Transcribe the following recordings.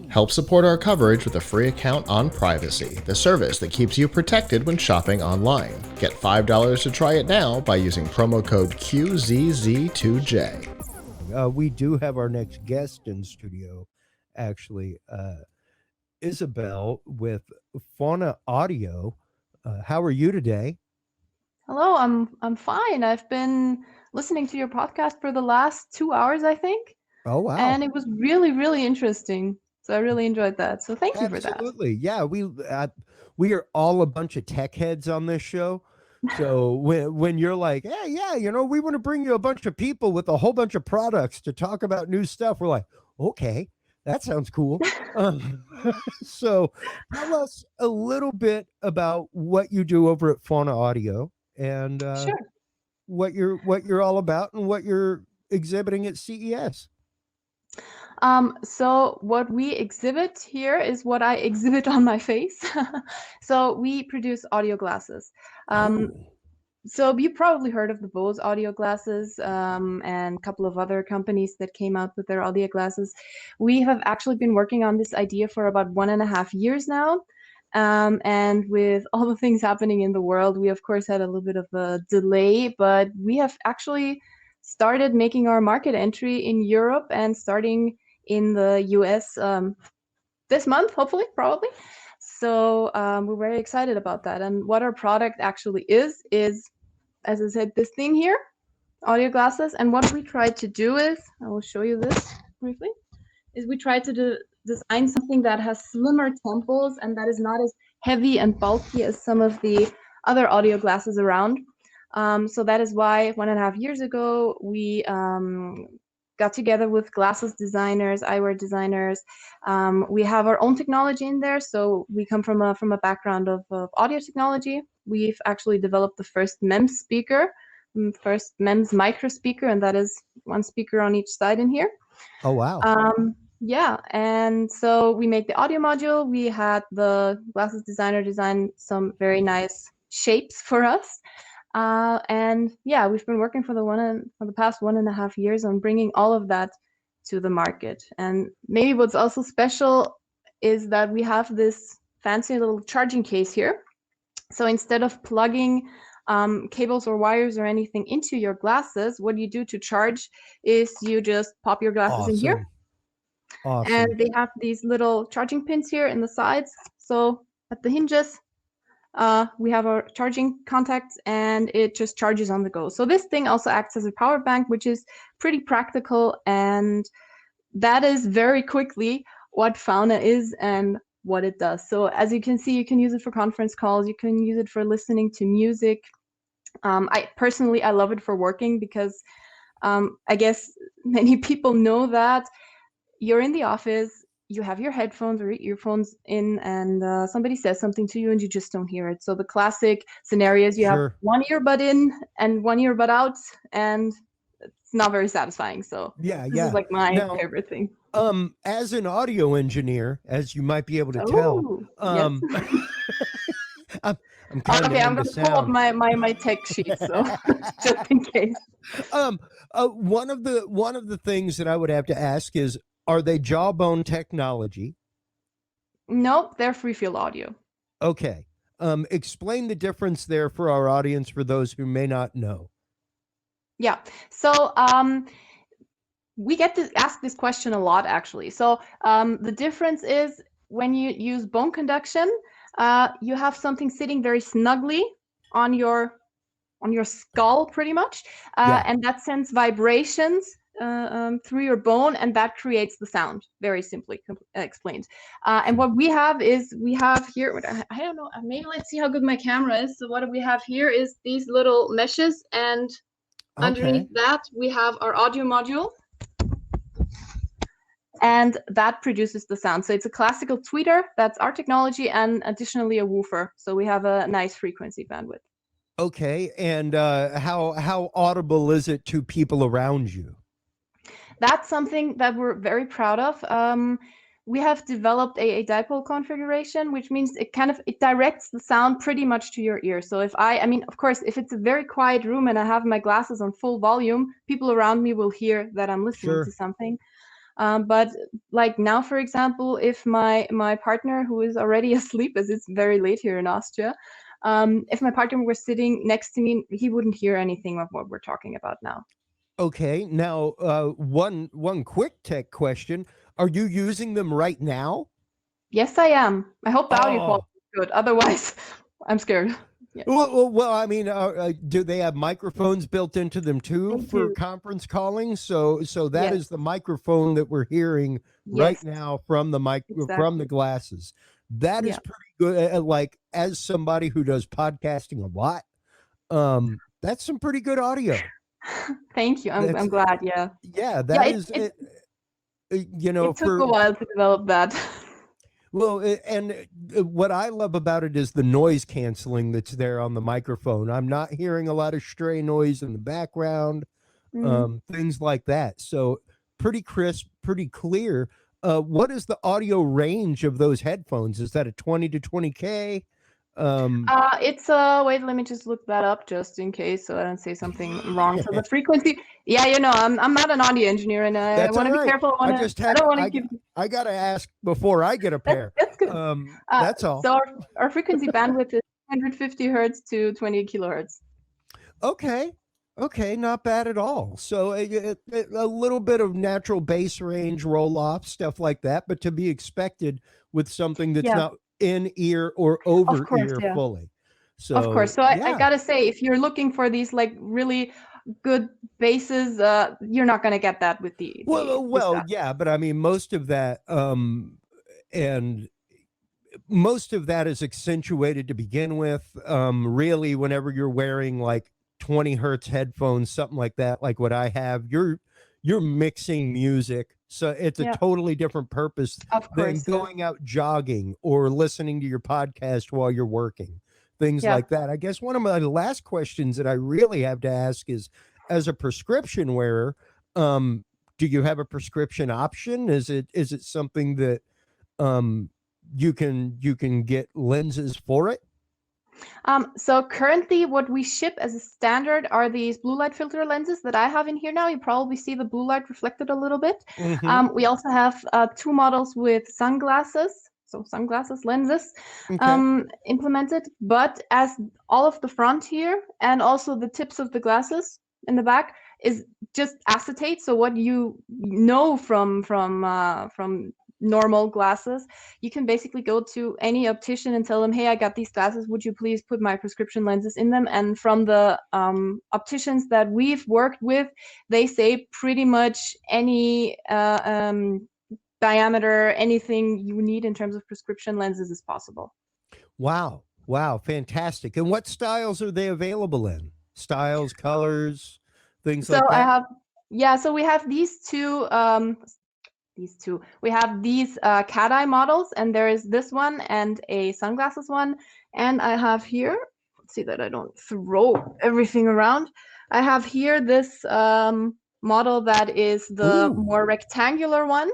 Help support our coverage with a free account on Privacy, the service that keeps you protected when shopping online. Get $5 to try it now by using promo code QZZ2J. We do have our next guest in studio, actually, Isabel with Fauna Audio. How are you today? Hello, I'm fine. I've been listening to your podcast for the last 2 hours, I think. Oh, wow. And it was really, really interesting. So I really enjoyed that. So thank you for that. Absolutely. Yeah, we are all a bunch of tech heads on this show. So when you're like, hey, yeah, we want to bring you a bunch of people with a whole bunch of products to talk about new stuff, we're like, okay, that sounds cool. So tell us a little bit about what you do over at Fauna Audio and Sure. what you're all about and what you're exhibiting at CES. So what we exhibit here is what I exhibit on my face. So we produce audio glasses. So you probably heard of the Bose audio glasses and a couple of other companies that came out with their audio glasses. We have actually been working on this idea for about 1.5 years now. And with all the things happening in the world, we of course had a little bit of a delay, but we have actually started making our market entry in Europe and starting in the US this month, hopefully, probably. So we're very excited about that. And what our product actually is, as I said, this thing here, audio glasses. And what we tried to do is, I will show you this briefly, is we tried to design something that has slimmer temples and that is not as heavy and bulky as some of the other audio glasses around. So that is why 1.5 years ago, we got together with glasses designers, eyewear designers. We have our own technology in there. So we come from a background of audio technology. We've actually developed the first MEMS speaker, first MEMS micro speaker, and that is one speaker on each side in here. Oh, wow. Yeah, and so we make the audio module. We had the glasses designer design some very nice shapes for us. And yeah, we've been working for the past 1.5 years on bringing all of that to the market. And maybe what's also special is that we have this fancy little charging case here. So instead of plugging cables or wires or anything into your glasses, what you do to charge is you just pop your glasses in here. Awesome. And they have these little charging pins here in the sides. So at the hinges, we have our charging contacts and it just charges on the go. So this thing also acts as a power bank, which is pretty practical. And that is very quickly what Fauna is and what it does. So as you can see, you can use it for conference calls. You can use it for listening to music. I personally love it for working because I guess many people know that you're in the office, you have your headphones or earphones in, and somebody says something to you and you just don't hear it. So the classic scenario is you have one earbud in and one earbud out, and it's not very satisfying. So this is like my favorite thing. As an audio engineer, as you might be able to tell, yes. I'm kind okay, I'm going to pull up my tech sheet, so just in case. One of the things that I would have to ask is, are they Jawbone technology? Nope, they're free field audio. Okay. Explain the difference there for our audience, for those who may not know. Yeah. So we get to ask this question a lot, actually. So the difference is when you use bone conduction, you have something sitting very snugly on your skull, pretty much, and that sends vibrations through your bone, and that creates the sound, very simply explained. And what we have here, I don't know, maybe let's see how good my camera is. So what we have here is these little meshes, and underneath that we have our audio module, and that produces the sound. So it's a classical tweeter, that's our technology, and additionally a woofer. So we have a nice frequency bandwidth. Okay, and how audible is it to people around you? That's something that we're very proud of. we have developed a dipole configuration, which means it directs the sound pretty much to your ear. So I mean, of course, if it's a very quiet room and I have my glasses on full volume, people around me will hear that I'm listening to something. But like now, for example, if my partner, who is already asleep, as it's very late here in Austria, if my partner were sitting next to me, he wouldn't hear anything of what we're talking about now. Okay, now one quick tech question: are you using them right now? Yes, I am. I hope the audio quality is good. Otherwise, I'm scared. Yeah. Well, I mean, do they have microphones built into them too for conference calling? So that is the microphone that we're hearing right now from the from the glasses. That is pretty good. Like, as somebody who does podcasting a lot, that's some pretty good audio. Thank you. I'm glad. Yeah. Yeah, that is. You know, it took a while to develop that. Well, and what I love about it is the noise canceling that's there on the microphone. I'm not hearing a lot of stray noise in the background, things like that. So pretty crisp, pretty clear. What is the audio range of those headphones? Is that a 20 to 20K? It's wait, let me just look that up just in case so I don't say something wrong. So the frequency, you know, I'm not an audio engineer, and I want to be careful. I don't want to give. I gotta ask before I get a pair. That's good. That's all. So our frequency bandwidth is 150 hertz to 20 kilohertz. Okay, not bad at all. So a little bit of natural bass range, roll off, stuff like that, but to be expected with something that's not in ear or over ear fully. So of course. So I gotta say, if you're looking for these like really good basses, you're not gonna get that with the yeah, but I mean most of that and most of that is accentuated to begin with. Really, whenever you're wearing like 20 hertz headphones, something like that, like what I have, you're mixing music. So it's a totally different purpose than going out jogging or listening to your podcast while you're working, things like that. I guess one of my last questions that I really have to ask is, as a prescription wearer, do you have a prescription option? Is it something that you can get lenses for it? So currently what we ship as a standard are these blue light filter lenses that I have in here now. You probably see the blue light reflected a little bit. We also have 2 models with sunglasses, so sunglasses lenses implemented, but as all of the front here and also the tips of the glasses in the back is just acetate. So what you know from normal glasses, you can basically go to any optician and tell them, hey, I got these glasses, would you please put my prescription lenses in them? And from the opticians that we've worked with, they say pretty much any diameter, anything you need in terms of prescription lenses is possible. Wow, fantastic. And what styles are they available in? Styles, colors, things like that? So we have these two we have these cat eye models, and there is this one and a sunglasses one, and I have here, let's see that I don't throw everything around, I have here this model that is the more rectangular one.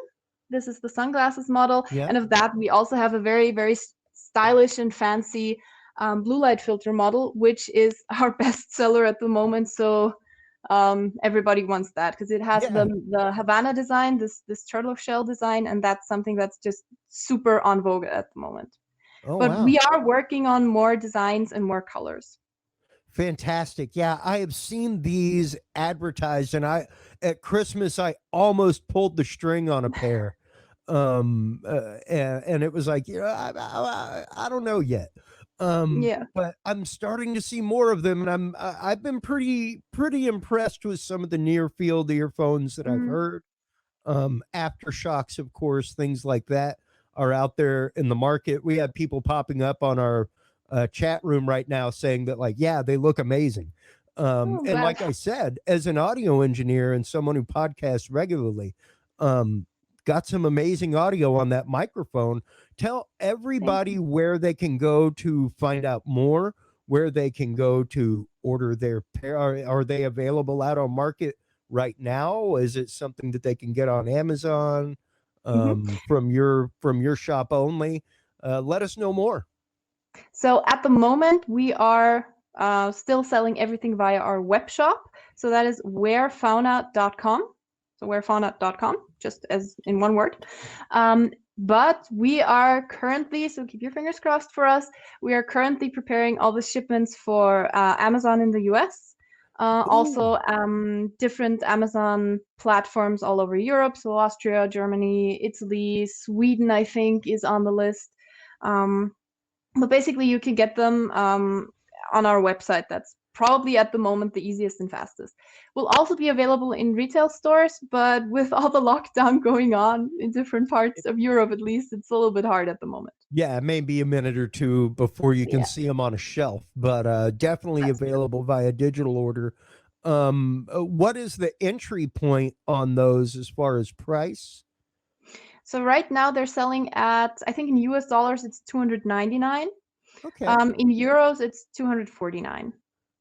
This is the sunglasses model, and of that we also have a very, very stylish and fancy blue light filter model, which is our best seller at the moment. So everybody wants that because it has the Havana design, this turtle shell design, and that's something that's just super on vogue at the moment. But we are working on more designs and more colors. Fantastic. Yeah, I have seen these advertised, and at Christmas I almost pulled the string on a pair. And it was like, I don't know yet. But I'm starting to see more of them, and I've been pretty impressed with some of the near field earphones that I've heard. Aftershocks, of course, things like that are out there in the market. We have people popping up on our chat room right now saying that, like, yeah, they look amazing. And like I said, as an audio engineer and someone who podcasts regularly, got some amazing audio on that microphone. Tell everybody where they can go to find out more, where they can go to order their pair. Are they available out on market right now? Is it something that they can get on Amazon? from your shop only. Let us know more. So at the moment, we are still selling everything via our web shop. So that is wearfauna.com. So wearfauna.com, just as in one word. But we are currently, so keep your fingers crossed for us, we are currently preparing all the shipments for Amazon in the US. Also, different Amazon platforms all over Europe. So Austria, Germany, Italy, Sweden, I think, is on the list. But basically, you can get them on our website. That's probably at the moment the easiest and fastest. Will also be available in retail stores, but with all the lockdown going on in different parts of Europe, at least, it's a little bit hard at the moment. Yeah, maybe a minute or two before you can see them on a shelf, but definitely available via digital order. What is the entry point on those as far as price? So right now they're selling at, I think in US dollars, it's $299. Okay. In euros, it's $249.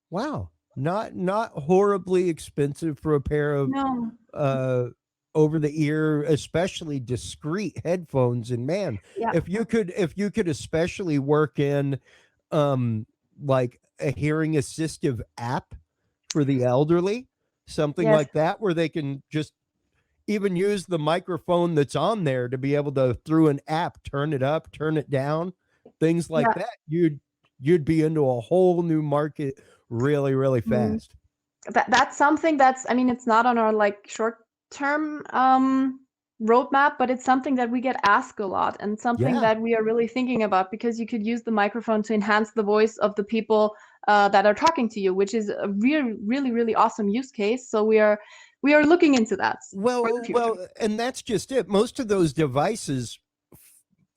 Wow. Not horribly expensive for a pair of over the ear, especially discreet headphones. And man, if you could especially work in like a hearing assistive app for the elderly, something like that, where they can just even use the microphone that's on there to be able to, through an app, turn it up, turn it down, things like that, you'd be into a whole new market really, really fast. That's something that's, I mean, it's not on our like short-term roadmap, but it's something that we get asked a lot and something that we are really thinking about, because you could use the microphone to enhance the voice of the people that are talking to you, which is a really awesome use case. So we are looking into that. Well, and that's just it. Most of those devices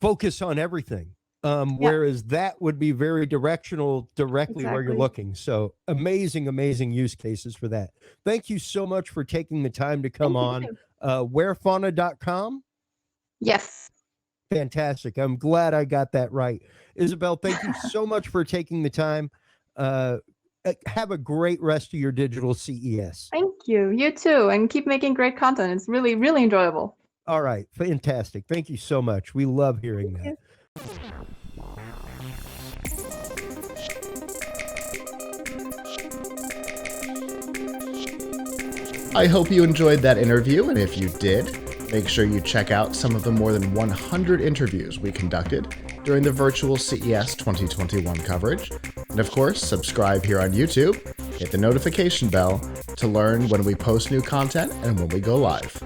focus on everything, whereas that would be very directional, directly where you're looking. So amazing use cases for that. Thank you so much for taking the time to come on. Wearfauna.com? Yes. Fantastic. I'm glad I got that right. Isabel, thank you so much for taking the time. Have a great rest of your digital CES. Thank you. You too. And keep making great content. It's really enjoyable. All right. Fantastic. Thank you so much. We love hearing that. I hope you enjoyed that interview, and if you did, make sure you check out some of the more than 100 interviews we conducted during the virtual CES 2021 coverage. And of course, subscribe here on YouTube, hit the notification bell to learn when we post new content and when we go live.